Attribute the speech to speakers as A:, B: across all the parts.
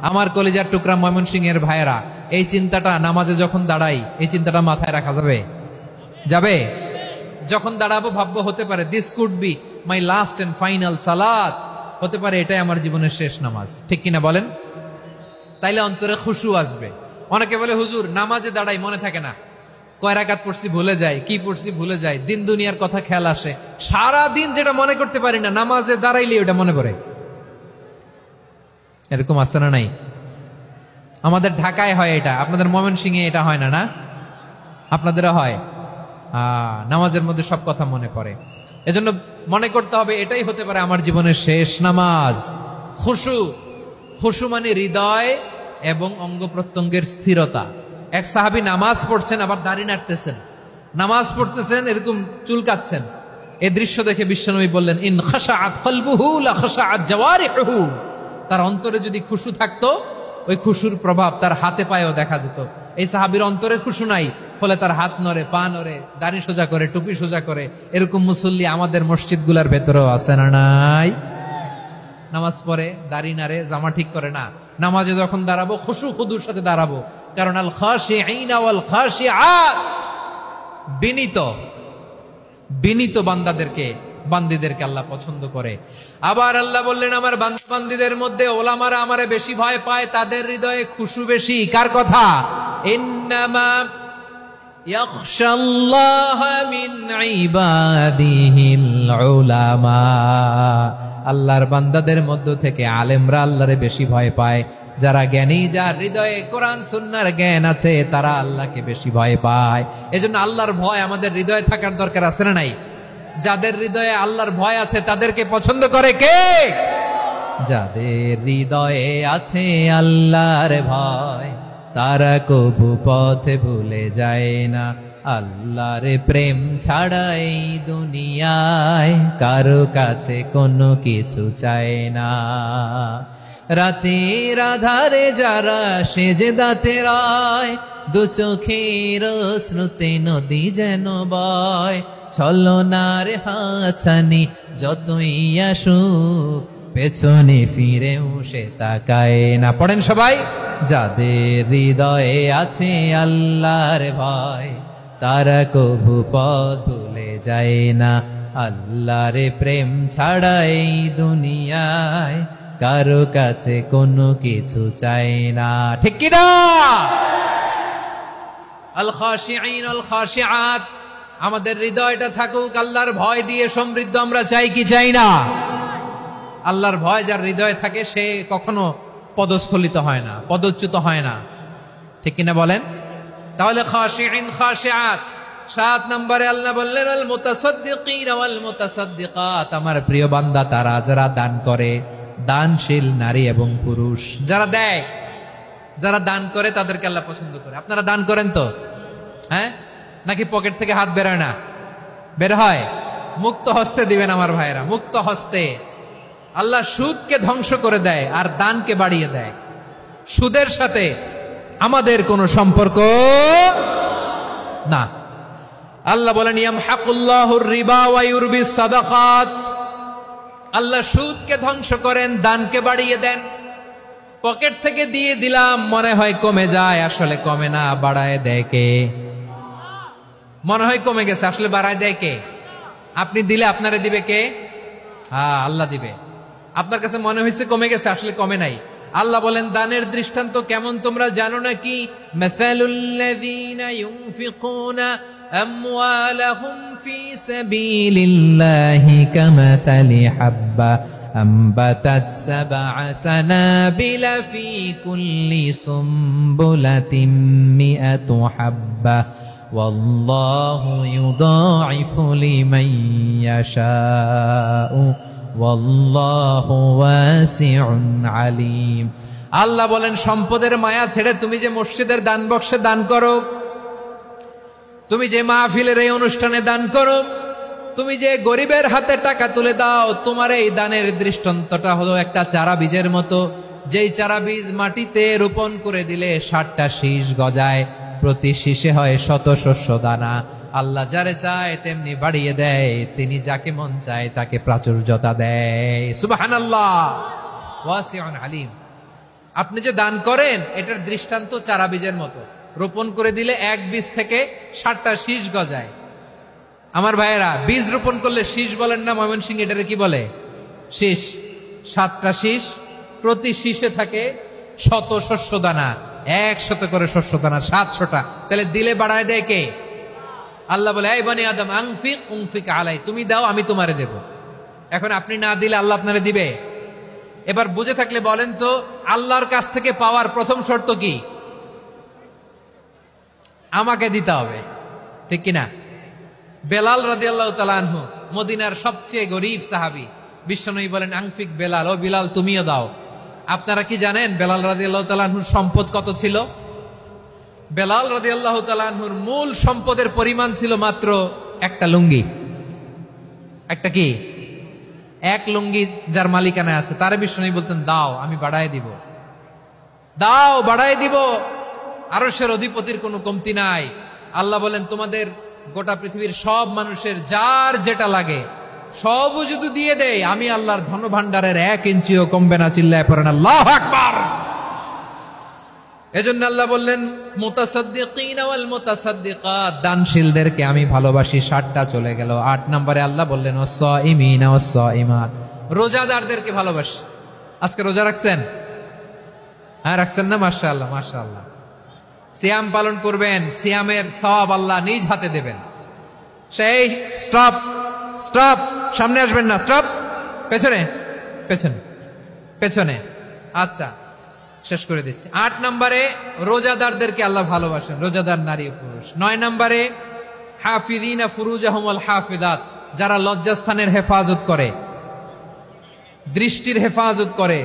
A: আমার কলিজার টুকরা ময়মনসিংহের ভাইয়েরা, এই চিন্তাটা নামাজে যখন দাঁড়াই, এই চিন্তাটা মাথায় রাখা যাবে? যাবে? যখন দাঁড়াবো ভাববো হতে পারে this could be my last and final সালাত, হতে পারে এটাই আমার জীবনের শেষ নামাজ। ঠিক কিনা বলেন? তাইলে অন্তরে খুশু আসবে। অনেকে বলে হুজুর নামাজে দাঁড়াই মনে থাকে না, কয় রাকাত পড়ছি ভুলে যাই, কি পড়ছি ভুলে যাই, দিন দুনিয়ার কথা খেয়াল আসে, সারা দিন যেটা মনে করতে পারি না নামাজে দাঁড়াইলে ওটা মনে পড়ে। এরকম আছে না নাই? আমাদের ঢাকায় হয় এটা, আপনাদের ময়মনসিংহে এটা হয় না? না আপনাদেরও হয়? নামাজের মধ্যে সব কথা মনে পড়ে। এজন্য মনে করতে হবে এটাই হতে পারে আমার জীবনের শেষ নামাজ। খুশু, খুশু মানে হৃদয় এবং অঙ্গ প্রত্যঙ্গের স্থিরতা। এক সাহাবী নামাজ পড়ছেন আবার দাড়ি নাড়তেছেন, নামাজ পড়তেছেন এরকম চুলকাচ্ছেন। এই দৃশ্য দেখে বিশ্বনবী বললেন, ইন খাশাআত কলবুহু লা খাশাআত জাওয়ারিহুহু। তার অন্তরে যদি খুশু থাকতো, ওই খুশুর প্রভাব তার হাতে পায়েও দেখা যেত। এই সাহাবীর অন্তরে খুশু নাই, ফলে তার হাত নড়ে, পা নড়ে, দাড়ি সোজা করে, টুপি সোজা করে। এরকম মুসল্লি আমাদের মসজিদগুলোর ভেতরেও আছে না নাই? নামাজ পড়ে, দাড়ি নাড়ে, জামা ঠিক করে না। নামাজে যখন দাঁড়াবো খুশু খুদুর সাথে দাঁড়াবো, কারণ আল খাশিঈনা ওয়াল খাশিআত, বিনীত বিনীত বান্দীদেরকে আল্লাহ পছন্দ করে। আবার আল্লাহ বললেন, আমার বান্দীদের মধ্যে ওলামারা আমারে বেশি ভয় পায়, তাদের হৃদয়ে খুশু বেশি। কার কথা? ইন্নামা ইয়াখশাল্লাহা মিন ইবাদিহিল উলামা। আল্লাহর বান্দাদের মধ্য থেকে আলেমরা আল্লাহরে বেশি ভয় পায়। যারা জ্ঞানী, যার হৃদয়ে কোরআন সুন্নাহর জ্ঞান আছে, তারা আল্লাহকে বেশি ভয় পায়। এজন্য আল্লাহর ভয় আমাদের হৃদয়ে থাকার দরকার আছে না নাই? যাদের হৃদয়ে আল্লাহর ভয় আছে তাদেরকে পছন্দ করে কে? যাদের হৃদয়ে আছে আল্লাহর ভয়, তারা কবু পথে ভুলে যায় না। আল্লাহর প্রেম ছাড়া এই দুনিয়ায় কারো কাছে কোনো কিছু চায় না। রাতের আধারে যারা সেজদাতে রয়, দু চোখের শ্রুতে নদী যেন বয়। ছলনার হাতছানি যতই আসুক, পেছনে ফিরেও সে তাকায় না। পড়েন সবাই। যাদের হৃদয়ে আছে আল্লাহর ভয়, তারা কবু পথ ভুলে যায় না। আল্লাহর প্রেম ছাড়া এই দুনিয়ায় কারো কাছে কোনো কিছু চাই না। ঠিক কি না? আল খাশিঈন আল খাশিআত, আমাদের হৃদয়টা থাকুক আল্লাহর ভয় দিয়ে সমৃদ্ধ। আমরা চাই কি চাই না? আল্লাহর ভয় যার হৃদয়ে থাকে সে কখনো পদস্খলিত হয় না, পদচ্যুত হয় না। ঠিক কিনা বলেন? তাহলে খাশিঈন খাশিআত। 7 নম্বরে আল্লাহ বললেন, আল মুতাসাদ্দিকিন ওয়াল মুতাসাদ্দিকাত, আমার প্রিয় বান্দা তারা যারা দান করে, দানশীল নারী এবং পুরুষ। যারা দেয়, যারা দান করে তাদেরকে আল্লাহ পছন্দ করে। আপনারা দান করেন তো? হ্যাঁ, নাকি পকেট থেকে হাত বেরোয় না? বের হয়। মুক্ত হস্তে দিবেন আমার ভাইরা, মুক্ত হস্তে। আল্লাহ সুদকে ধ্বংস করে দেয় আর দানকে বাড়িয়ে দেয়। সুদের সাথে আমাদের কোনো সম্পর্ক না। আল্লাহ বলেন, ইয়ামহাকুল্লাহুর রিবা ওয়া ইউরবিস সাদাকাত। আল্লাহ সুদকে ধ্বংস করেন, দানকে বাড়িয়ে দেন। পকেট থেকে দিয়ে দিলাম, মনে হয় কমে যায়, আসলে কমে না, বাড়ায় দেয় কে? মনে হয় কমে গেছে, আসলে বাড়ায় দেয় কে? আপনি দিলে আপনারে দিবে কে? আল্লাহ দিবে। আপনার কাছে মনে হয়েছে কমে গেছে, আসলে কমে নাই। আল্লাহ বলেন, দানের দৃষ্টান্ত কেমন তোমরা জানো নাকি? মাসালুল্লাযীনা ইউনফিকুনা আমওয়ালাহুম ফি সাবিলিল্লাহি কামাসালি হাব্বা আম্বাতাত সাবআ সানাবিলা ফি কুল্লি সুমবুলাতিন মিআতু হাব্বা ওয়াল্লাহু ইউদাঈফু লিমান ইয়াশাউ ওয়াল্লাহু ওয়াসিউন আলীম। আল্লাহ বলেন, সম্পদের মায়া ছেড়ে তুমি যে মসজিদের দান বক্সে দান করো, তুমি যে মাহফিলের এই অনুষ্ঠানে দান করো, তুমি যে গরিবের হাতে টাকা তুলে দাও, তোমার এই দানের দৃষ্টান্তটা হলো একটা চারা বীজের মতো। যেই চারা বীজ মাটিতে রোপণ করে দিলে 60টা শীষ গজায়, প্রতি শীষে হয় শত শস্য দানা। আল্লাহ যারে চায় তেমনি বাড়িয়ে দেয়, তিনি যাকে মন চায় তাকে প্রাচুর্যতা দেয়। সুবহানাল্লাহ, ওয়াসিউন আলীম। আপনি যে দান করেন এটার দৃষ্টান্ত চারা বীজের মতো, রোপণ করে দিলে এক বীজ থেকে 60টা শীষ গজায়। আমার ভাইয়েরা, বীজ রোপণ করলে শীষ বলেন না, ময়মনসিংহ এটারে কি বলে? শীষ। 7টা শীষ, প্রতি শীষে থাকে 100 শস্য দানা, 100 করে শস্য দানা, 700টা। তাহলে দিলে বাড়ায় দেয় কে? আল্লাহ বলে, এই বনি আদম আনফিক উনফিক আলাই, তুমি দাও আমি তোমারে দেব। এখন আপনি না দিলে আল্লাহ আপনারে দিবে? এবার বুঝে থাকলে বলেন তো, আল্লাহর কাছ থেকে পাওয়ার প্রথম শর্ত কি? আমাকে দিতে হবে, ঠিক কিনা? বেলাল রাদিয়াল্লাহু তাআলা আনহু, মদিনার সবচেয়ে গরীব সাহাবী, বিশ্বনবী বলেন আনফিক বেলাল, ও বিলাল তুমিও দাও। আপনারা কি জানেন বেলাল রাদিয়াল্লাহু তাআলা আনহুর সম্পদ কত ছিল? বেলাল রাদিয়াল্লাহু তাআলা আনহুর মূল সম্পদের পরিমাণ ছিল মাত্র একটা লুঙ্গি। একটা কি? এক লুঙ্গি যার মালিকানায় আছে, তার বিশ্বনবী বলতেন দাও আমি বাড়ায় দিব, দাও বাড়ায় দিব। আরশের অধিপতির কোনো কমতি নাই। আল্লাহ বলেন তোমাদের গোটা পৃথিবীর সব মানুষের যার যেটা লাগে সবও যদি দিয়ে দেয়, আমি আল্লাহর ধন ভান্ডারের 1 ইঞ্চিও কমবে না। চিল্লায় পড়েন আল্লাহু আকবার। এজন্য আল্লাহ বললেন মুতাসাদ্দিকিনা ওয়াল মুতাসাদ্দিকাত, দানশীলদেরকে আমি ভালোবাসি। 7টা চলে গেল। 8 নম্বরে আল্লাহ বললেন ওয়াসসাইমিনা ওয়াসসাইমাত, রোজাদারদেরকে ভালোবাসি। আজকে রোজা রাখছেন? হ্যাঁ রাখছেন না? মাশাআল্লাহ মাশাআল্লাহ। সিয়াম পালন করবেন, সিয়ামের সওয়াব আল্লাহ নিজ হাতে দেবেন। সেই স্টপ স্টপ, সামনে আসবেন না, স্টপ, পেছনে পেছনে পেছনে। আচ্ছা শেষ করে দিচ্ছি। 8 নম্বরে রোজাদারদেরকে আল্লাহ ভালোবাসেন, রোজাদার নারী ও পুরুষ। 9 নম্বরে হাফিযিনা ফুরুজাহুম ওয়াল হাফিযাত, যারা লজ্জাস্থানের হেফাজত করে, দৃষ্টির হেফাজত করে,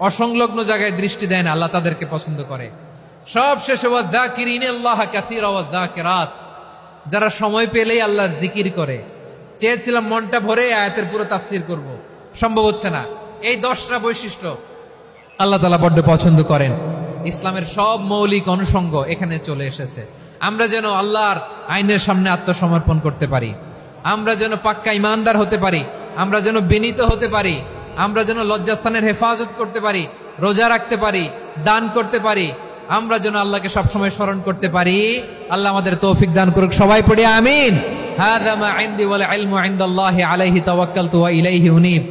A: অসংলগ্ন জায়গায় দৃষ্টি দেয় না, আল্লাহ তাদেরকে পছন্দ করে। সব শেষে ওয়াযাকিরিনাল্লাহ কাসীরা ওয়াযাকিরাত, যারা সময় পেলেই আল্লাহর জিকির করে। চেয়েছিলাম মনটা ভরে আয়াতের পুরো তাফসীর করব, সম্ভব হচ্ছে না। এই 10টা বৈশিষ্ট্য আল্লাহ তাআলা বড্ড পছন্দ করেন। ইসলামের সব মৌলিক অনুষঙ্গ এখানে চলে এসেছে। আমরা যেন আল্লাহর আইনের সামনে আত্মসমর্পণ করতে পারি, আমরা যেন পাক্কা ইমানদার হতে পারি, আমরা যেন বিনীত হতে পারি, আমরা যেন লজ্জাস্থানের হেফাজত করতে পারি, রোজা রাখতে পারি, দান করতে পারি, আমরা যেন আল্লাহকে সবসময় স্মরণ করতে পারি। আল্লাহ আমাদের তৌফিক দান করুক। সবাই পড়ি আমিন। হাযা মা ইনদি ওয়াল ইলমু ইনদাল্লাহি আলাইহি তাওয়াক্কালতু ওয়া ইলাইহি উনীব।